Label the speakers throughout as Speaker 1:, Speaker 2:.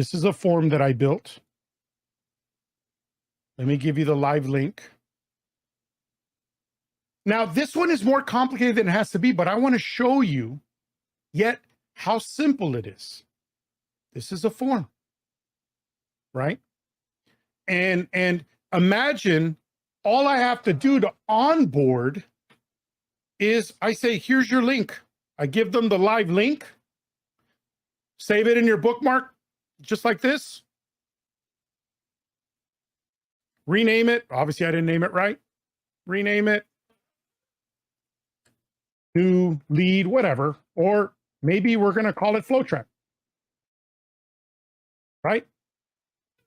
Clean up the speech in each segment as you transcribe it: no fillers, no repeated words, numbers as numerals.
Speaker 1: This is a form that I built. Let me give you the live link. Now, this one is more complicated than it has to be, but I want to show you yet how simple it is. This is a form, right? And imagine all I have to do to onboard is I say, here's your link. I give them the live link. Save it in your bookmark, just like this. Rename it. Obviously, I didn't name it right. Rename it. New lead, whatever. Or maybe we're going to call it FlowTrack. Right?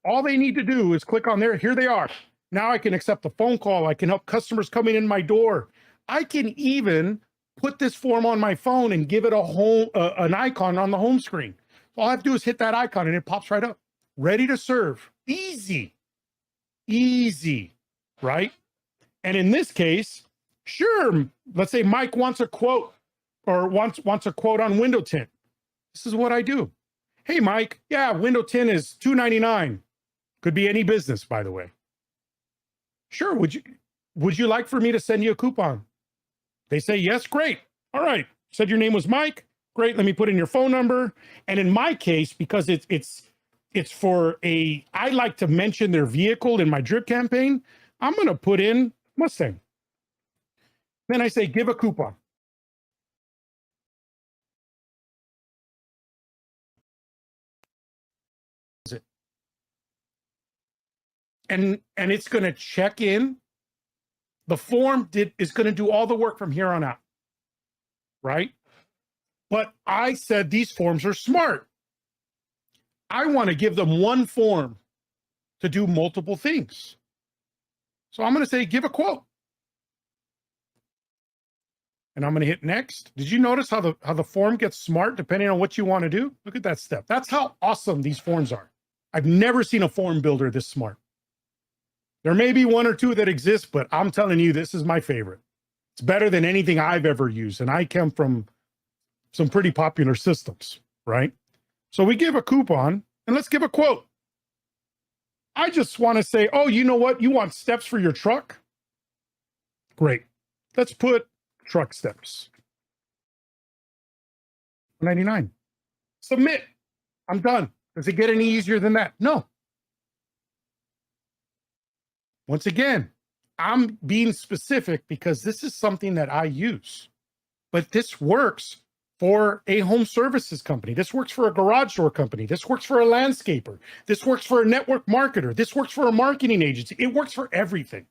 Speaker 1: All they need to do is click on there. Here they are. Now I can accept a phone call. I can help customers coming in my door. I can even put this form on my phone and give it an icon on the home screen. All I have to do is hit that icon and it pops right up. Ready to serve. Easy. Easy, right? And in this case, sure, let's say Mike wants a quote or wants a quote on window tint. This is what I do. Hey, Mike, yeah, window tint is $2.99. Could be any business, by the way. Sure, would you like for me to send you a coupon? They say, yes, great. All right, said your name was Mike. Great, let me put in your phone number. And in my case, because it's for I like to mention their vehicle in my drip campaign, I'm going to put in Mustang. Then I say, give a coupon. And it's going to check in. The form is going to do all the work from here on out, right? But I said these forms are smart. I want to give them one form to do multiple things. So I'm going to say, give a quote. And I'm going to hit next. Did you notice how the form gets smart depending on what you want to do? Look at that step. That's how awesome these forms are. I've never seen a form builder this smart. There may be one or two that exist, but I'm telling you, this is my favorite. It's better than anything I've ever used. And I come from some pretty popular systems, right? So we give a coupon and let's give a quote. I just want to say, oh, you know what? You want steps for your truck? Great. Let's put truck steps. $99. Submit. I'm done. Does it get any easier than that? No. Once again, I'm being specific because this is something that I use. But this works for a home services company. This works for a garage door company. This works for a landscaper. This works for a network marketer. This works for a marketing agency. It works for everything.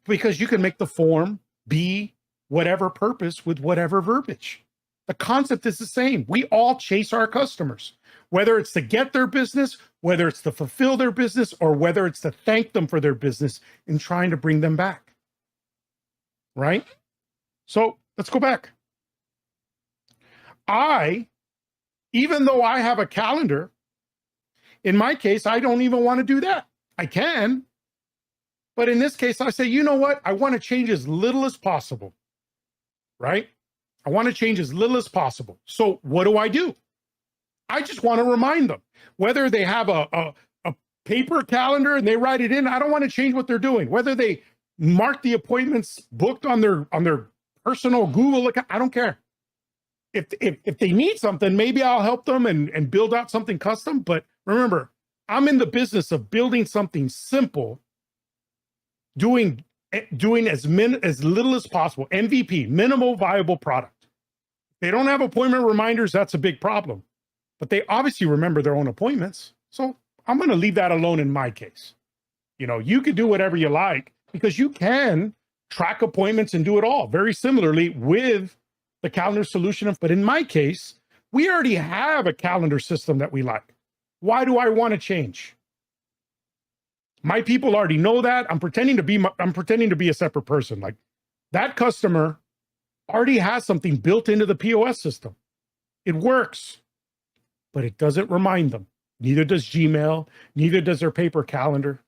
Speaker 1: Because you can make the form be whatever purpose with whatever verbiage. The concept is the same. We all chase our customers, whether it's to get their business, whether it's to fulfill their business, or whether it's to thank them for their business and trying to bring them back. Right? So let's go back. Even though I have a calendar, in my case, I don't even want to do that. I can, but in this case, I say, you know what? I want to change as little as possible, right? I want to change as little as possible. So what do? I just want to remind them, whether they have a paper calendar and they write it in, I don't want to change what they're doing. Whether they mark the appointments booked on their personal Google account, I don't care. If they need something, maybe I'll help them and build out something custom. But remember, I'm in the business of building something simple, doing as little as possible. MVP, minimal viable product. They don't have appointment reminders, that's a big problem. But they obviously remember their own appointments. So I'm going to leave that alone in my case. You know, you can do whatever you like because you can track appointments and do it all very similarly with the calendar solution. But in my case, we already have a calendar system that we like. Why do I want to change? My people already know that. I'm pretending to be a separate person. Like that customer already has something built into the POS system. It works, but it doesn't remind them. Neither does Gmail, neither does their paper calendar.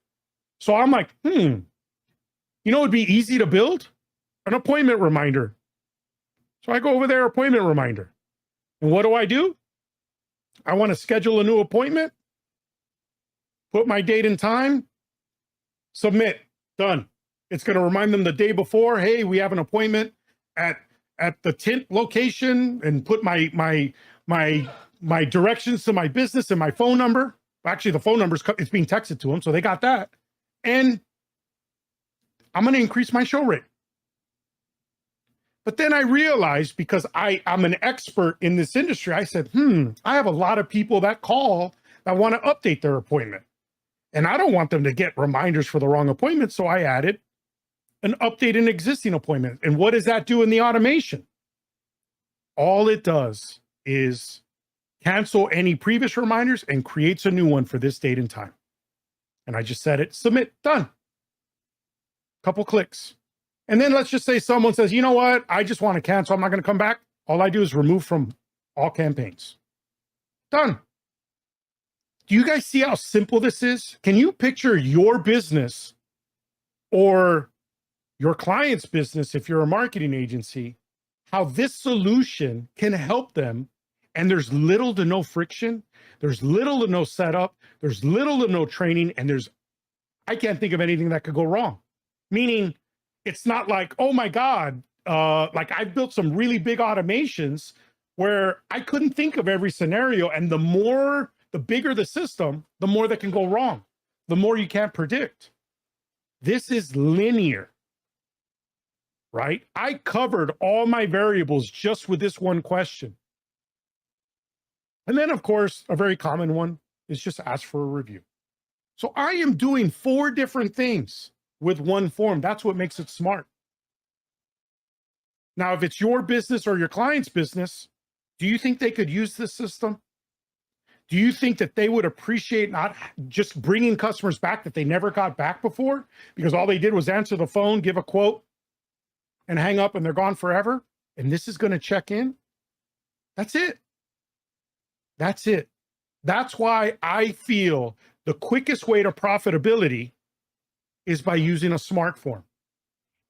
Speaker 1: So I'm like, you know, it'd be easy to build an appointment reminder. So I go over there, appointment reminder. And what do? I want to schedule a new appointment, put my date and time, submit, done. It's going to remind them the day before, hey, we have an appointment at the tint location, and put my directions to my business and my phone number. Actually, the phone number it's being texted to them, so they got that. And I'm going to increase my show rate. But then I realized, because I'm an expert in this industry, I said, I have a lot of people that call that want to update their appointment. And I don't want them to get reminders for the wrong appointment. So I added an update an existing appointment. And what does that do in the automation? All it does is cancel any previous reminders and creates a new one for this date and time. And I just said it, submit, done. Couple clicks. And then let's just say someone says, you know what? I just want to cancel. I'm not going to come back. All I do is remove from all campaigns. Done. Do you guys see how simple this is? Can you picture your business or your client's business, if you're a marketing agency, how this solution can help them? And there's little to no friction. There's little to no setup. There's little to no training. And I can't think of anything that could go wrong. Meaning, it's not like, oh my God, like I've built some really big automations where I couldn't think of every scenario. And the bigger the system, the more that can go wrong, the more you can't predict. This is linear, right? I covered all my variables just with this one question. And then, of course, a very common one is just ask for a review. So I am doing 4 different things with one form. That's what makes it smart. Now, if it's your business or your client's business, do you think they could use this system? Do you think that they would appreciate not just bringing customers back that they never got back before because all they did was answer the phone, give a quote, and hang up, and they're gone forever? And this is going to check in? That's it. That's it. That's why I feel the quickest way to profitability is by using a smart form.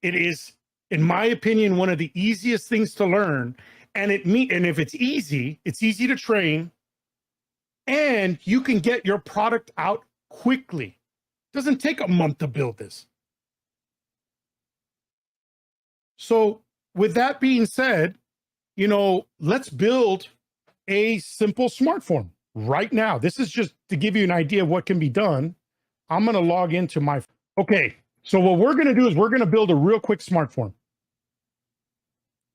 Speaker 1: It is, in my opinion, one of the easiest things to learn. And if it's easy to train, and you can get your product out quickly. It doesn't take a month to build this. So with that being said, let's build a simple smart form right now. This is just to give you an idea of what can be done. I'm going to log into okay. So what we're going to do is we're going to build a real quick smart form.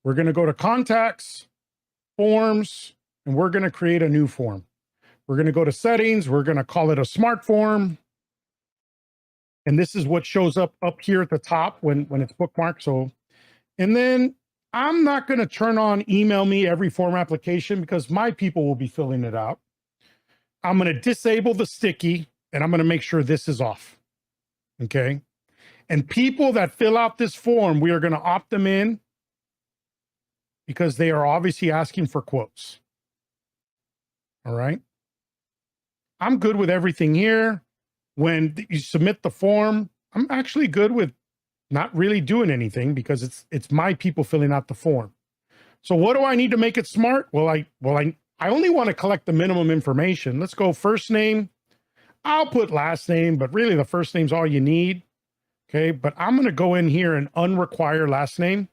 Speaker 1: We're going to go to contacts, forms, and we're going to create a new form. We're going to go to settings. We're going to call it a smart form. And this is what shows up here at the top when it's bookmarked. So, and then I'm not going to turn on email me every form application because my people will be filling it out. I'm going to disable the sticky, and I'm going to make sure this is off. Okay. And people that fill out this form, we are going to opt them in because they are obviously asking for quotes. All right. I'm good with everything here. When you submit the form, I'm actually good with not really doing anything because it's my people filling out the form. So what do I need to make it smart? Well, I only want to collect the minimum information. Let's go first name. I'll put last name, but really the first name's all you need. Okay, but I'm going to go in here and unrequire last name.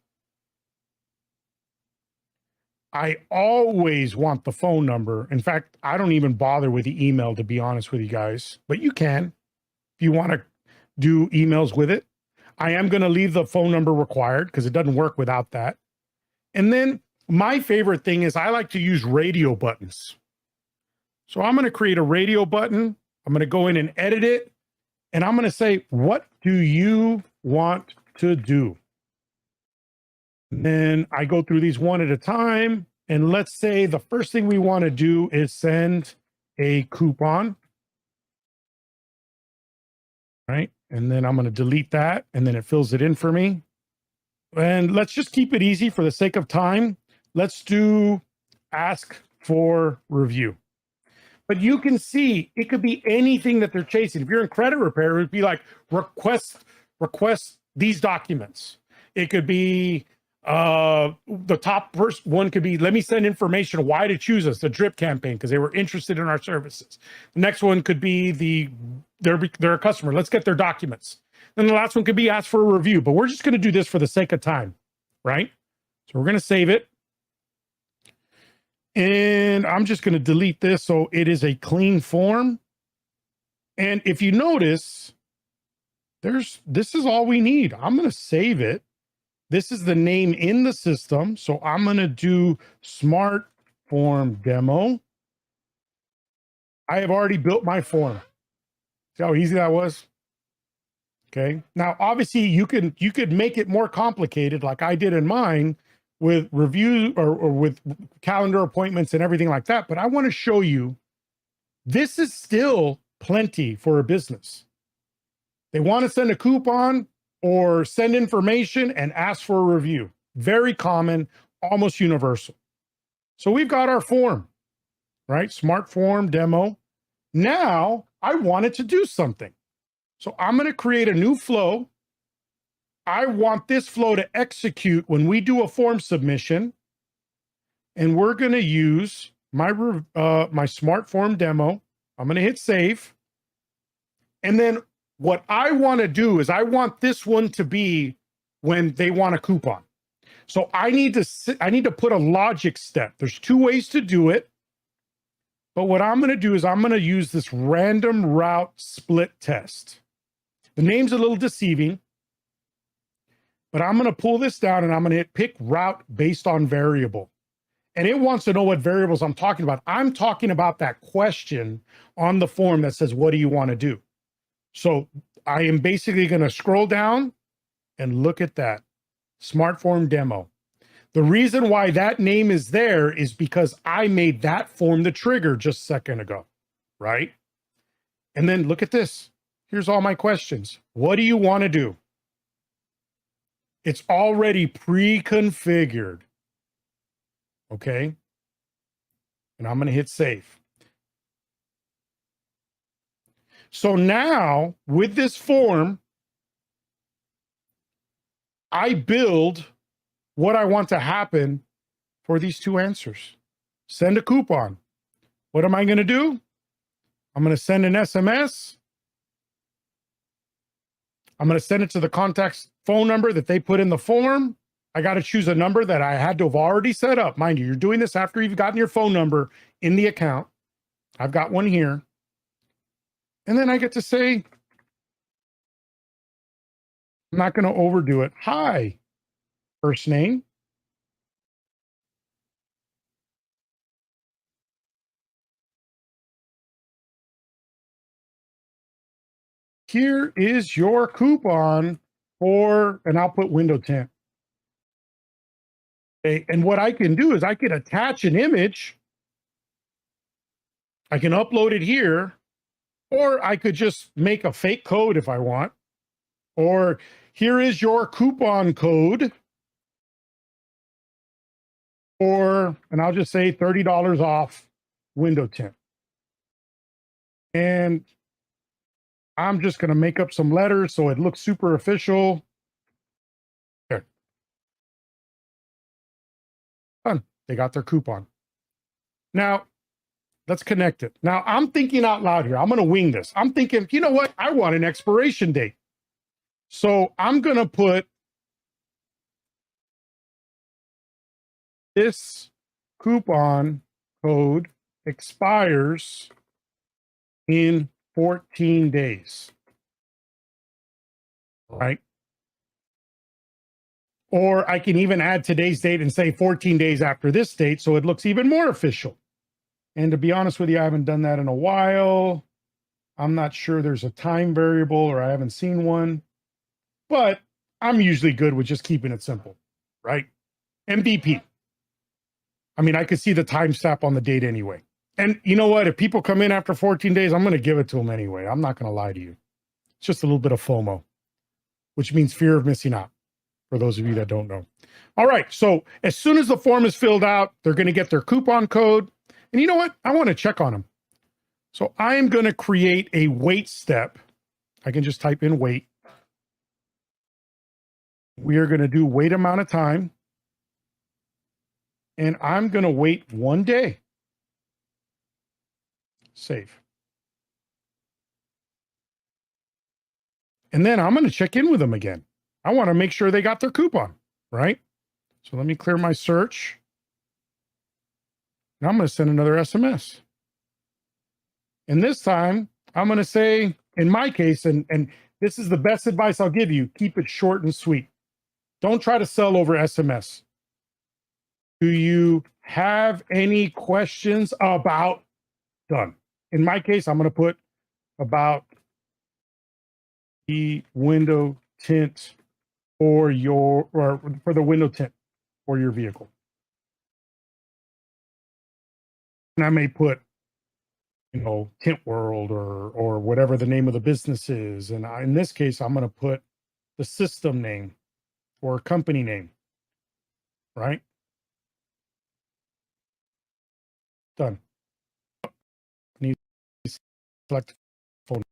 Speaker 1: I always want the phone number. In fact, I don't even bother with the email, to be honest with you guys, but you can if you want to do emails with it. I am going to leave the phone number required because it doesn't work without that. And then my favorite thing is I like to use radio buttons. So I'm going to create a radio button. I'm going to go in and edit it. And I'm going to say, what do you want to do? And then I go through these one at a time. And let's say the first thing we want to do is send a coupon. Right. And then I'm going to delete that. And then it fills it in for me. And let's just keep it easy for the sake of time. Let's do ask for review. But you can see it could be anything that they're chasing. If you're in credit repair, it would be like request these documents. It could be The top first one could be, let me send information why to choose us, the drip campaign, because they were interested in our services. The next one could be they're a customer. Let's get their documents. Then the last one could be ask for a review, but we're just going to do this for the sake of time, right? So we're going to save it. And I'm just going to delete this so it is a clean form. And if you notice, this is all we need. I'm going to save it. This is the name in the system. So I'm going to do smart form demo. I have already built my form. See how easy that was? Okay. Now, obviously you could make it more complicated like I did in mine with review or with calendar appointments and everything like that. But I want to show you, this is still plenty for a business. They want to send a coupon or send information and ask for a review. Very common, almost universal. So we've got our form, right? Smart form demo. Now I want it to do something. So I'm going to create a new flow. I want this flow to execute when we do a form submission. And we're going to use my smart form demo. I'm going to hit save. And then what I want to do is I want this one to be when they want a coupon. So I need to put a logic step. There's two ways to do it. But what I'm going to do is I'm going to use this random route split test. The name's a little deceiving, but I'm going to pull this down and I'm going to hit pick route based on variable. And it wants to know what variables I'm talking about. I'm talking about that question on the form that says, what do you want to do? So I am basically going to scroll down and look at that smart form demo. The reason why that name is there is because I made that form the trigger just a second ago, right? And then look at this. Here's all my questions. What do you want to do? It's already pre-configured. Okay. And I'm going to hit save. So now with this form, I build what I want to happen for these two answers. Send a coupon. What am I going to do? I'm going to send an SMS. I'm going to send it to the contact's phone number that they put in the form. I got to choose a number that I had to have already set up. Mind you, you're doing this after you've gotten your phone number in the account. I've got one here. And then I get to say, I'm not going to overdo it. Hi, first name. Here is your coupon for, and I'll put window tint. Okay, and what I can do is I can attach an image. I can upload it here, or I could just make a fake code if I want. Or here is your coupon code. Or, and I'll just say $30 off window tint. And I'm just going to make up some letters so it looks super official. There. Done. They got their coupon. Now, let's connect it. Now, I'm thinking out loud here. I'm going to wing this. I'm thinking, you know what? I want an expiration date. So I'm going to put this coupon code expires in 14 days. Right? Or I can even add today's date and say 14 days after this date, so it looks even more official. And to be honest with you, I haven't done that in a while. I'm not sure there's a time variable, or I haven't seen one. But I'm usually good with just keeping it simple, right? MVP. I mean, I could see the timestamp on the date anyway. And you know what? If people come in after 14 days, I'm going to give it to them anyway. I'm not going to lie to you. It's just a little bit of FOMO, which means fear of missing out, for those of you that don't know. All right. So as soon as the form is filled out, they're going to get their coupon code. And you know what? I want to check on them. So I am going to create a wait step. I can just type in wait. We are going to do wait amount of time. And I'm going to wait 1 day. Save. And then I'm going to check in with them again. I want to make sure they got their coupon, right? So let me clear my search. Now I'm going to send another SMS. And this time I'm going to say, in my case, and this is the best advice I'll give you, keep it short and sweet. Don't try to sell over SMS. Do you have any questions about done? In my case, I'm going to put about the window tint for your, or for the window tint for your vehicle. And I may put, Tint World or whatever the name of the business is. And in this case, I'm going to put the system name or company name, right? Done. Need to select phone.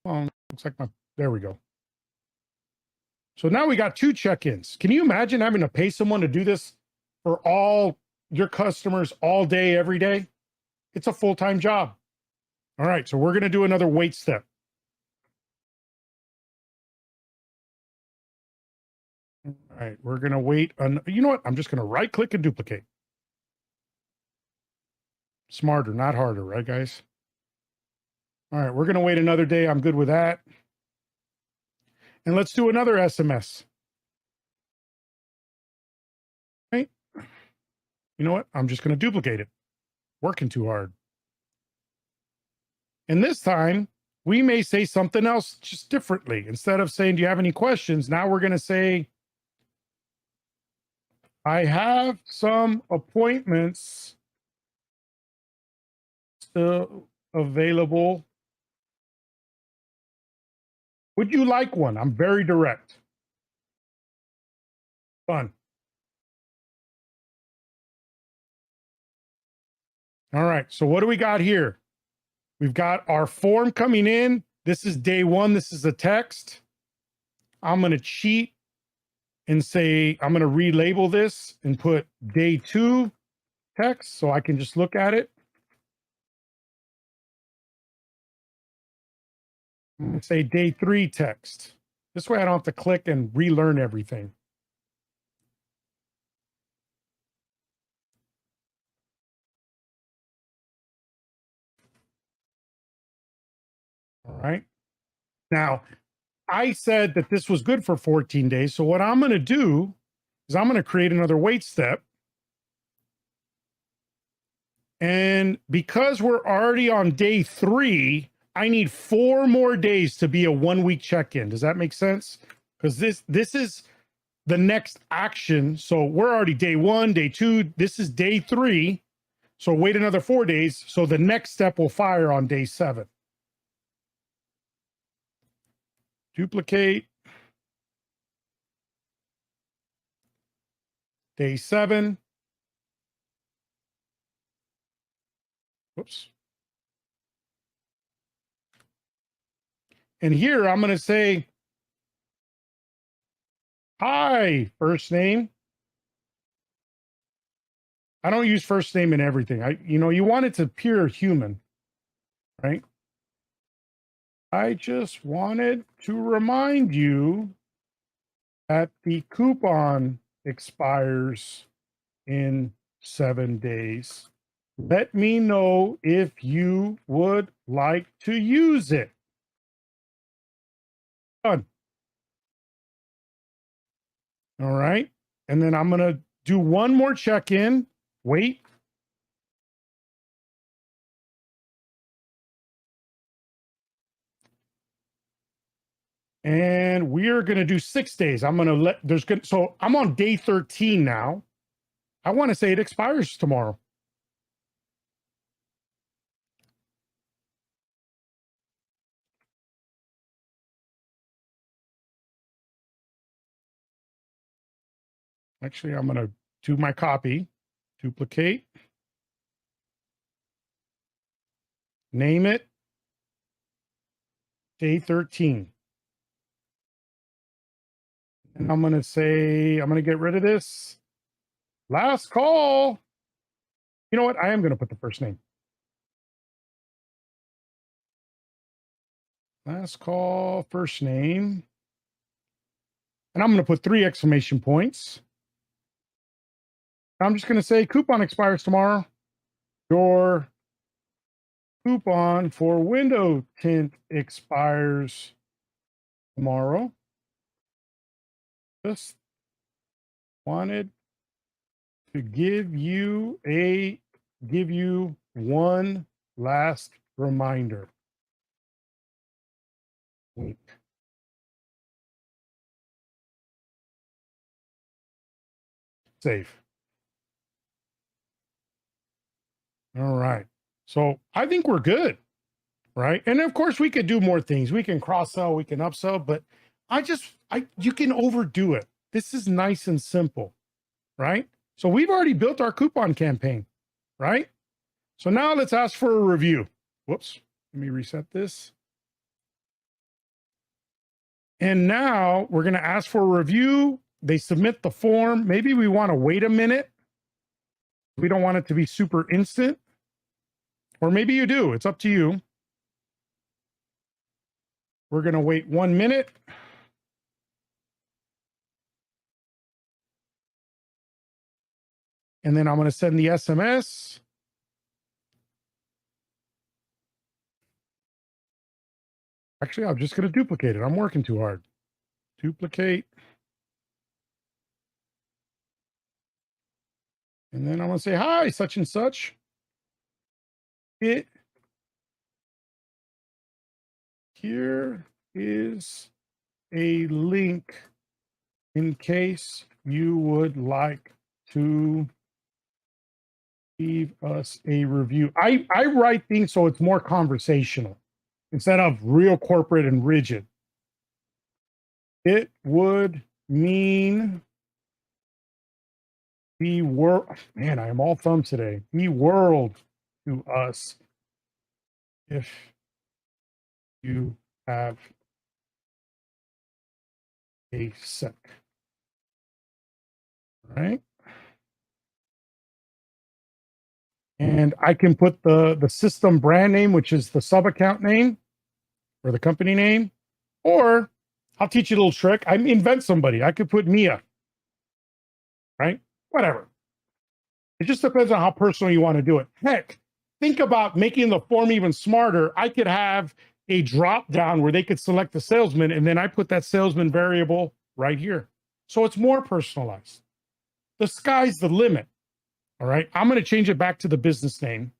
Speaker 1: Oh, looks like there we go. So now we got 2 check-ins. Can you imagine having to pay someone to do this for all your customers all day, every day? It's a full-time job. All right, so we're going to do another wait step. All right, we're going to wait. You know what? I'm just going to right-click and duplicate. Smarter, not harder, right, guys? All right, we're going to wait another day. I'm good with that. And let's do another SMS. Right? You know what? I'm just going to duplicate it. Working too hard. And this time, we may say something else just differently. Instead of saying, do you have any questions? Now we're going to say, I have some appointments still available. Would you like one? I'm very direct. Fun. All right. So what do we got here? We've got our form coming in. This is day 1. This is a text. I'm going to cheat and say, I'm going to relabel this and put day 2 text so I can just look at it. I'm going to say day 3 text. This way I don't have to click and relearn everything. All right. Now, I said that this was good for 14 days. So what I'm going to do is I'm going to create another wait step. And because we're already on day 3, I need 4 more days to be a 1-week check-in. Does that make sense? Because this is the next action. So we're already day 1, day 2. This is day 3. So wait another 4 days. So the next step will fire on day 7. Duplicate. Day 7. Whoops. And here I'm going to say, hi, first name. I don't use first name in everything. You want it to appear human, right? I just wanted to remind you that the coupon expires in 7 days. Let me know if you would like to use it. Done. All right. And then I'm going to do one more check-in. Wait. And we are going to do 6 days. I'm going to so I'm on day 13 now. I want to say it expires tomorrow. Actually, I'm going to do my copy, duplicate, name it, day 13. And I'm going to say, I'm going to get rid of this. Last call. You know what? I am going to put the first name. Last call, first name. And I'm going to put 3 exclamation points. I'm just going to say coupon expires tomorrow. Your coupon for window tint expires tomorrow. Just wanted to give you one last reminder. Wait. Save. All right. So I think we're good, right? And of course we could do more things. We can cross sell, we can upsell, but you can overdo it. This is nice and simple, right? So we've already built our coupon campaign, right? So now let's ask for a review. Whoops. Let me reset this. And now we're going to ask for a review. They submit the form. Maybe we want to wait a minute. We don't want it to be super instant. Or maybe you do. It's up to you. We're going to wait 1 minute. And then I'm going to send the SMS. Actually, I'm just going to duplicate it. I'm working too hard. Duplicate. And then I'm going to say, hi, such and such. Here is a link in case you would like to leave us a review. I write things so it's more conversational instead of real corporate and rigid. It would mean the world, man, I am all thumbs today. The world to us if you have a sec. All right. And I can put the system brand name, which is the sub account name or the company name, or I'll teach you a little trick. I invent somebody. I could put Mia, right? Whatever. It just depends on how personal you want to do it. Heck, think about making the form even smarter. I could have a drop down where they could select the salesman, and then I put that salesman variable right here. So it's more personalized. The sky's the limit. All right. I'm going to change it back to the business name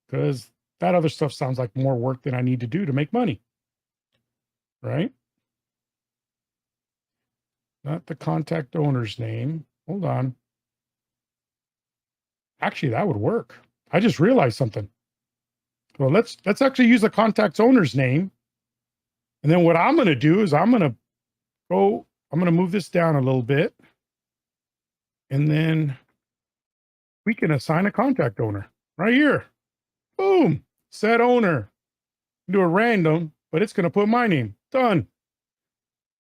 Speaker 1: because that other stuff sounds like more work than I need to do to make money. Right. Not the contact owner's name. Hold on. Actually, that would work. I just realized something. Well, let's actually use the contact owner's name. And then what I'm going to do is I'm going to move this down a little bit. And then we can assign a contact owner right here. Boom. Set owner. Do a random, but it's going to put my name. Done.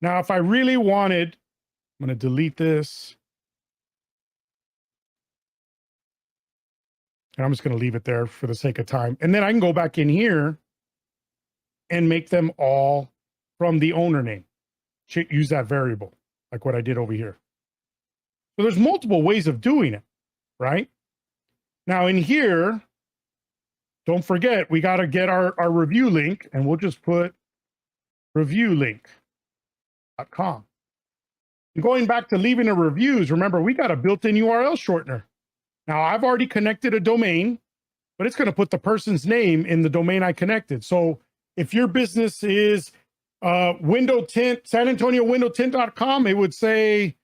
Speaker 1: Now, if I really wanted, I'm going to delete this. And I'm just going to leave it there for the sake of time. And then I can go back in here and make them all from the owner name. Use that variable, like what I did over here. So there's multiple ways of doing it, right? Now in here, don't forget, we got to get our review link, and we'll just put reviewlink.com. And going back to leaving the reviews, remember, we got a built-in URL shortener. Now, I've already connected a domain, but it's going to put the person's name in the domain I connected. So if your business is window tint, San Antonio window tint.com, it would say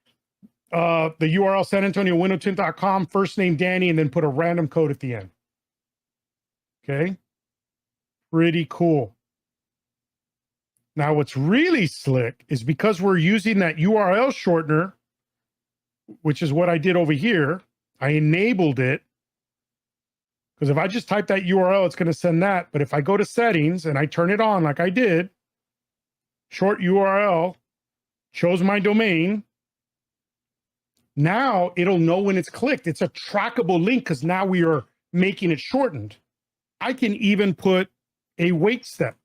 Speaker 1: the URL San Antonio window tint.com, first name Danny, and then put a random code at the end. Okay. Pretty cool. Now, what's really slick is because we're using that URL shortener, which is what I did over here. I enabled it because if I just type that URL, it's going to send that. But if I go to settings and I turn it on like I did, short URL, chose my domain. Now it'll know when it's clicked. It's a trackable link because now we are making it shortened. I can even put a wait step.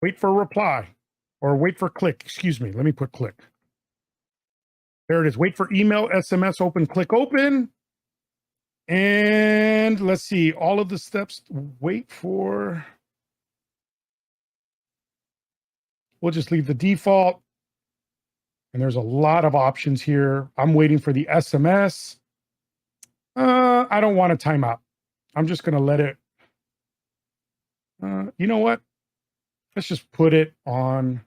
Speaker 1: Wait for reply or wait for click. Excuse me. Let me put click. There it is. Wait for email, SMS, open, click open. And let's see, all of the steps, wait for, we'll just leave the default. And there's a lot of options here. I'm waiting for the SMS. I don't want a timeout. I'm just going to let it, you know what? Let's just put it on,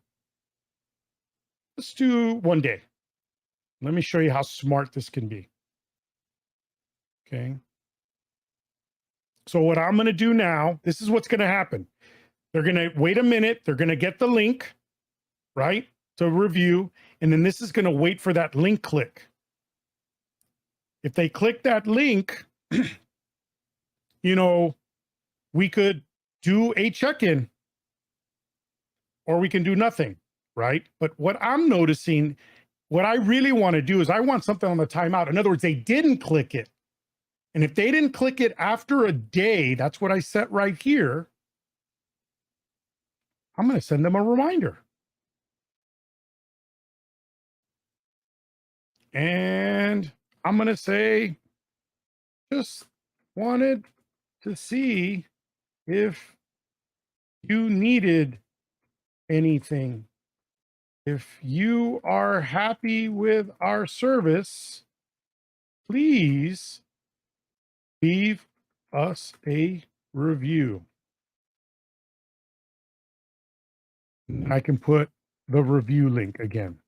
Speaker 1: let's do 1 day. Let me show you how smart this can be. Okay. So what I'm going to do now, this is what's going to happen. They're going to wait a minute. They're going to get the link, right, to review. And then this is going to wait for that link click. If they click that link, you know, we could do a check-in or we can do nothing, right? But what I'm noticing, what I really want to do is I want something on the timeout. In other words, they didn't click it. And if they didn't click it after a day, that's what I set right here. I'm going to send them a reminder. And I'm going to say, just wanted to see if you needed anything. If you are happy with our service, please leave us a review. And I can put the review link again.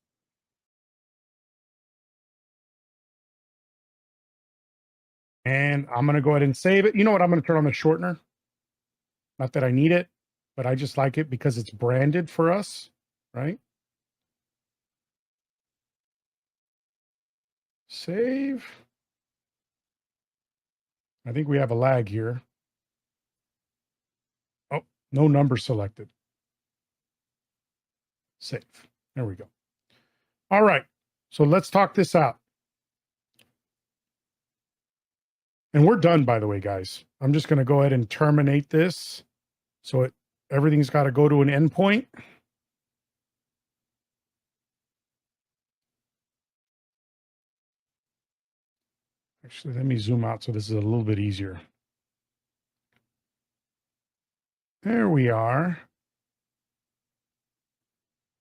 Speaker 1: And I'm going to go ahead and save it. You know what? I'm going to turn on the shortener. Not that I need it, but I just like it because it's branded for us, right? Save. I think we have a lag here. Oh, no number selected. Save. There we go. All right. So let's talk this out. And we're done, by the way, guys. I'm just going to go ahead and terminate this. So everything's got to go to an endpoint. Actually, let me zoom out so this is a little bit easier. There we are.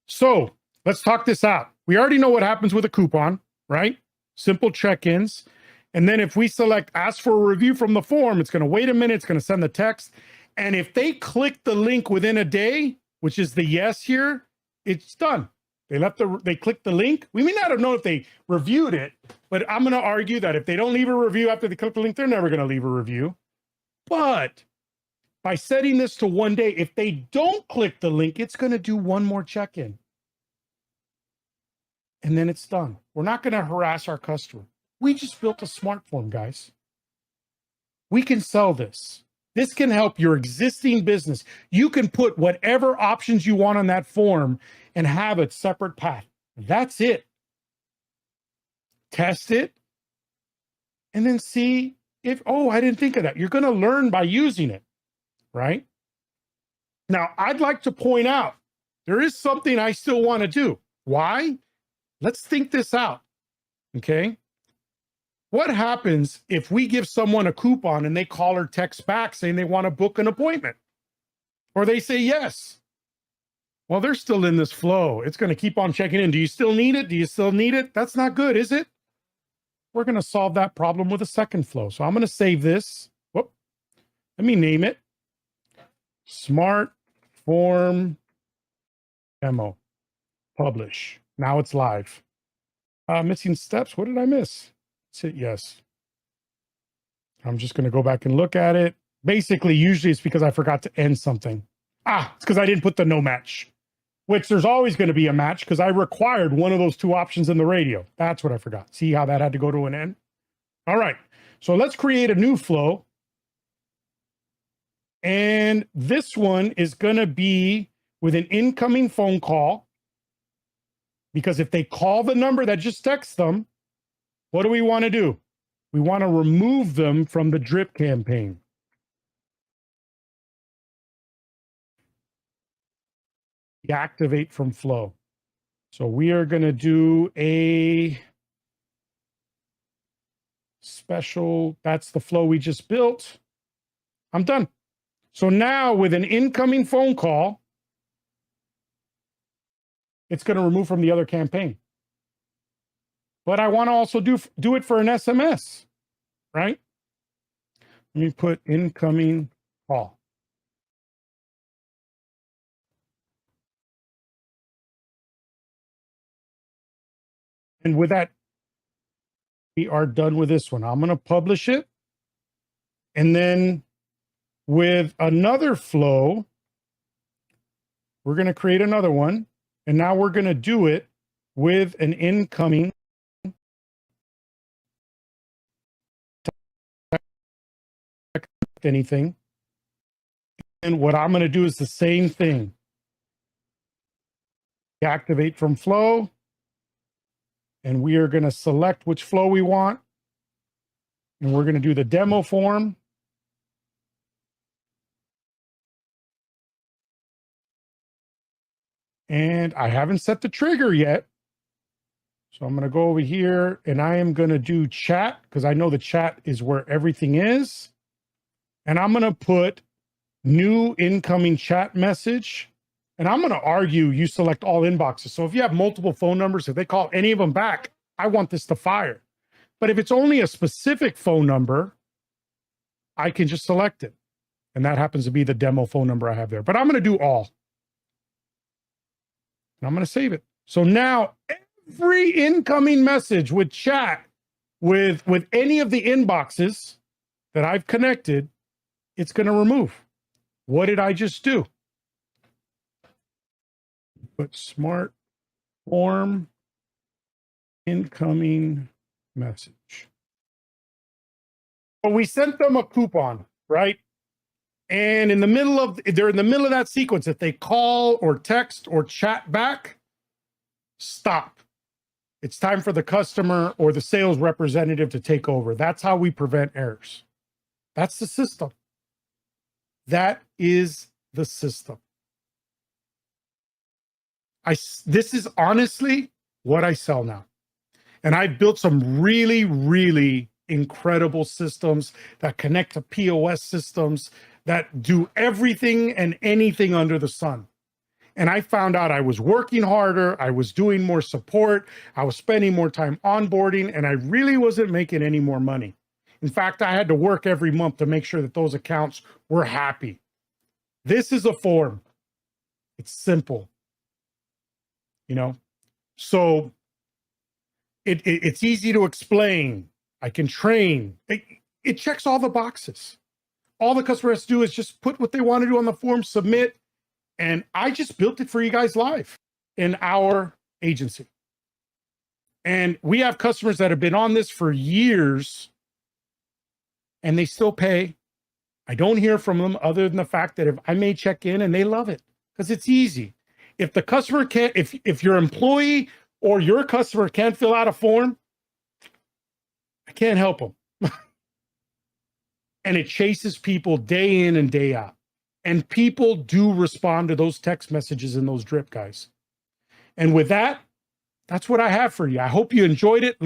Speaker 1: So let's talk this out. We already know what happens with a coupon, right? Simple check-ins. And then if we select ask for a review from the form, it's going to wait a minute. It's going to send the text. And if they click the link within a day, which is the yes here, it's done. They clicked the link. We may not have known if they reviewed it, but I'm going to argue that if they don't leave a review after they click the link, they're never going to leave a review. But by setting this to 1 day, if they don't click the link, it's going to do one more check-in. And then it's done. We're not going to harass our customer. We just built a smart form, guys. We can sell this. This can help your existing business. You can put whatever options you want on that form and have a separate path. That's it. Test it and then see if, oh, I didn't think of that. You're going to learn by using it, right? Now, I'd like to point out, there is something I still want to do. Why? Let's think this out, okay? What happens if we give someone a coupon and they call or text back saying they want to book an appointment? Or they say yes. Well, they're still in this flow. It's going to keep on checking in. Do you still need it? Do you still need it? That's not good, is it? We're going to solve that problem with a second flow. So I'm going to save this. Whoop. Let me name it. Smart Form Demo. Publish. Now it's live. Missing steps. What did I miss? Let's hit yes. I'm just going to go back and look at it. Basically, usually it's because I forgot to end something. It's because I didn't put the no match, which there's always going to be a match because I required one of those two options in the radio. That's what I forgot. See how that had to go to an end? All right. So let's create a new flow. And this one is going to be with an incoming phone call. Because if they call the number that just texts them, what do we want to do? We want to remove them from the drip campaign. Deactivate from flow. So we are going to do a special, that's the flow we just built. I'm done. So now with an incoming phone call, it's going to remove from the other campaign. But I want to also do it for an SMS, right? Let me put incoming call. And with that, we are done with this one. I'm going to publish it. And then with another flow, we're going to create another one. And now we're going to do it with an incoming anything. And what I'm going to do is the same thing. Activate from flow. And we are going to select which flow we want. And we're going to do the demo form. And I haven't set the trigger yet. So I'm going to go over here and I am going to do chat because I know the chat is where everything is. And I'm going to put new incoming chat message. And I'm going to argue you select all inboxes. So if you have multiple phone numbers, if they call any of them back, I want this to fire. But if it's only a specific phone number, I can just select it. And that happens to be the demo phone number I have there. But I'm going to do all. And I'm going to save it. So now every incoming message with chat, with any of the inboxes that I've connected, it's going to remove. What did I just do? Put smart form incoming message. Well, we sent them a coupon, right? And they're in the middle of that sequence. If they call or text or chat back, stop. It's time for the customer or the sales representative to take over. That's how we prevent errors. That's the system. That is the system. This is honestly what I sell now. And I've built some really, really incredible systems that connect to POS systems that do everything and anything under the sun. And I found out I was working harder, I was doing more support, I was spending more time onboarding, and I really wasn't making any more money. In fact, I had to work every month to make sure that those accounts were happy. This is a form. It's simple. You know, so it's easy to explain. I can train. It checks all the boxes. All the customer has to do is just put what they want to do on the form, submit, and I just built it for you guys live in our agency. And we have customers that have been on this for years and they still pay. I don't hear from them other than the fact that if I may check in and they love it because it's easy. If the customer can't, if your employee or your customer can't fill out a form, I can't help them. And it chases people day in and day out. And people do respond to those text messages in those drip, guys. And with that, that's what I have for you. I hope you enjoyed it.